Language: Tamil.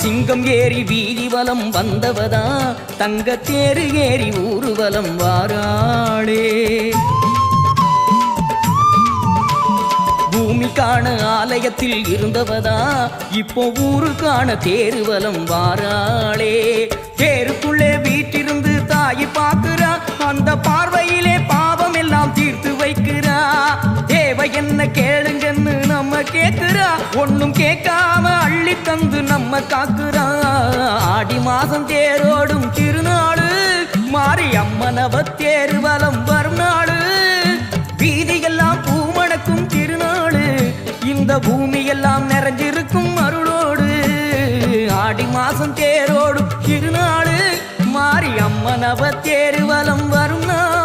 சிங்கம் ஏறி வீதி வலம் வந்தவதா தங்க தேரு ஏறி ஊர்வலம் வாராளே பூமிக்கான ஆலயத்தில் இருந்தவதா இப்போ ஊருக்கான தேருவலம் வாராளே தேருக்குள்ளே வீட்டிருந்து தாயி பார்க்கிறா அந்த பார்வையிலே பாவம் எல்லாம் தீர்த்து வைக்கிறா தேவை என்ன கேளுங்கன்னு நம்ம கேட்கிறா ஒன்னும் கேட்காம அள்ளி தந்து நம்ம காக்குறா ஆடி மாசம் தேரோடும் திருநாடு மாறி அம்மனவ தேருவலம் வரும் நாடு வீதியெல்லாம் பூமணக்கும் திருநாடு இந்த பூமியெல்லாம் நிறைஞ்சிருக்கும் அருளோடு ஆடி மாசம் தேரோடும் திருநாடு மாறி அம்மனவ தேருவலம் வரும் நாடு